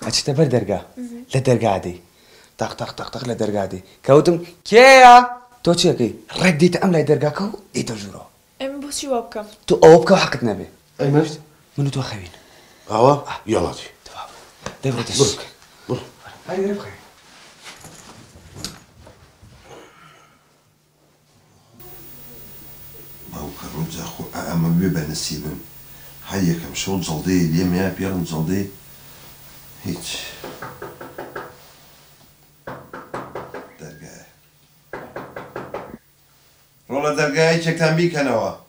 أشتا بردرجة لا درجة دي طق طق طق طق لا درجة دي كوتم كيا توتشي كي ردي تأمل درجة كو إيه تجرو ام بوسي وابكم تو أوبكا حقت نبي أي ماشي منو توخبين يلا تي دبر تشك هاي رفقة ما هو كروز أخو أما بيبقى نسيبهم هيا كم شو زلدي اليوم يا بيرن زلدي هيك درجة رولا درجة هيك كان بيك أنا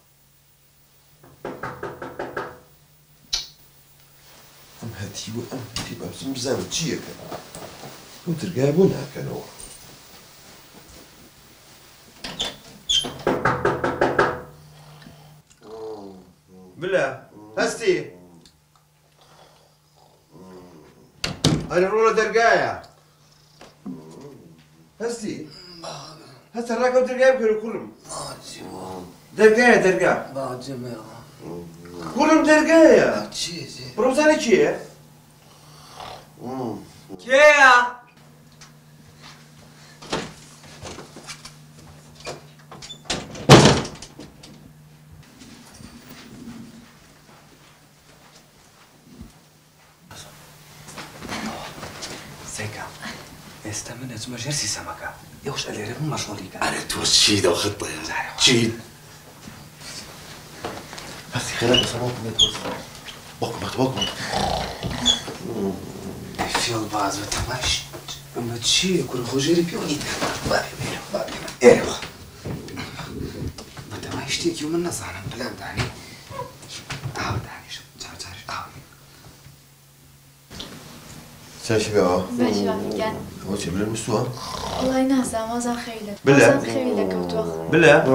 أم هاتي وأم هاتي بس مزاوج شيء كان ودرجة بونها كانوا بلا هستي أنا رولا درجايا هستي هسه الراكب درجايا بكرة كلهم درجايا درجا بعد جماعة كلهم درجايا تشيزي بروزاني شيء كيا سيكا استمنى زما جرسي سمكة يوش اللي ريم مشغوليك أنا توشيد وخطة شيد هسي خلاك سموك من توصل بقمت في الباز وتمشي اما تشي يكون خجيري بيوني بابي ايوه ما تمشيتك يوم النص انا بلان دعني عاود دعني شو تعرف عاود شايف بقى باش وافقان هو شيء بلا مستوى والله ناسا ما زال خيلك بالله؟ ما زال خيلك وتوخ بلا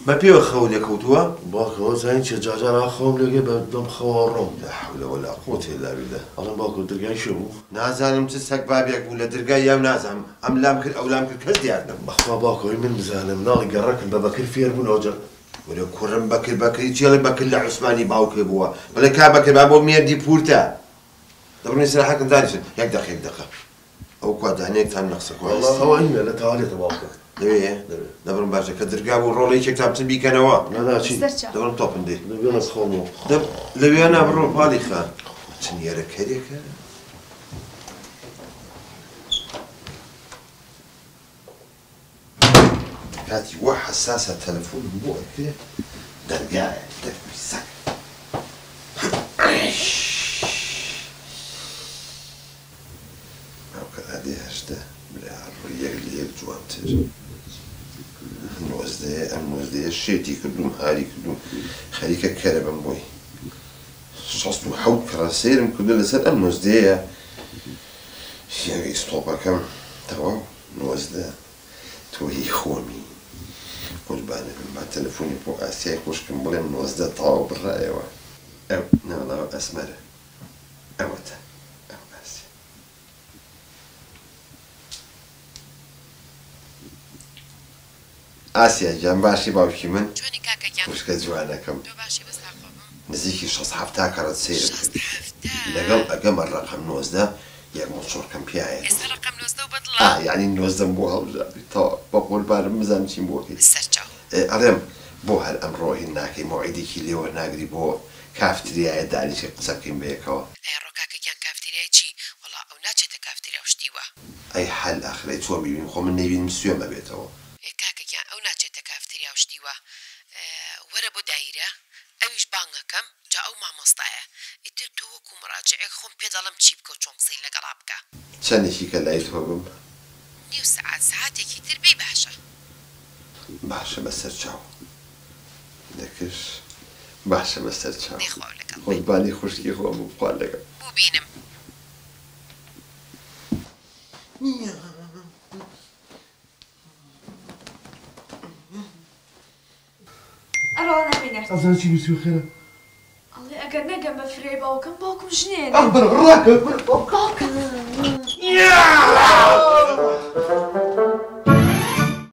ما بيو خولك وتوا باكو زين شجاجة خول لقي بدم خوارم لا حول ولا قوة إلا بالله أنا باكو درجاي شو نازل متسك بابيك ولا درجاي يا نازم أم لامك أو لامك كذي عندنا بخوا باكو من مزالم ناقي قرك ببكر فير من أجر ولا كرم بكر يجي بكر لعثماني باوك بوا ولا كابكر بابو ميردي بورتا دبرني سلاحك ندارش يك دقيقة أو قاد هنيك تام نقصك والله هو هنا لا تعالي تبارك ليه دبرن باشا كدرجاب والرولي شيك تام تبي كنوا لا شيء دبرن توبن دي نبي أنا خامو لبي أنا برو بالي خا تنيرك هذيك هاتي واحد حساسة تلفون بوك كده درجة تفسك هذه هشته بلا الريق اللي يجوانتر النوزدي الشيتي كلهم هاري كلهم خليك كرب بوي شاستو حول كراسير كل لسان النوزدي يعني استوبا كم توا نوزدا توهي خومي قول بانا مع تلفوني بو اسيا كوش كم بولي نوزدا طاو بالرأي او لا اسمر اوتا آسيا جان باشی باوکی من خوشکە جوانەکەم نزیکی 6 کارت سیر لەگەڵ ئەگەمە ڕقم 19 یەک مۆچۆرکەم پیاە یعنی 19 بۆ هەڵبژاردی تا بە قوربانم بزانم چیم بۆکەی ئەڵێم بۆ هەر ئەمڕۆ هین ناکەی مۆعیدێکی لێوە ناگری بۆ کافتریایە دانیشە قسە بکەین بەیەکەوە ڕۆکاکەیان کافتریای چی وەڵا ئەو ناچێتە کافتریا و شتیوە ئەی حەل ئاخرەی چۆن ببینم خۆ من نەیبینم سوێم ئەبێتەوە ئەو ناچێتە کافتریا و شتیوە وەرە بۆ دایرە ئەویش بانگەکەم جا ئەو مامۆستایە ئیتر تۆ وەکو مڕاجعێک خۆم پێ دەڵم چی بکە و چۆن قسەی لەگەڵا بکە چەندێکی کە لای تۆ بم نیو سەعاتێکی تر بێ باشە باشە بەسەر چاو دەکرد باشە بەسەر چاو قوربانی خوشکی خۆم بخوا لەگەڵ بوو بینم أروح نبينك أصلا شيء بيسوي خيره الله أقعد نقم بفري باوكم جنين أخبر الراكب باوكم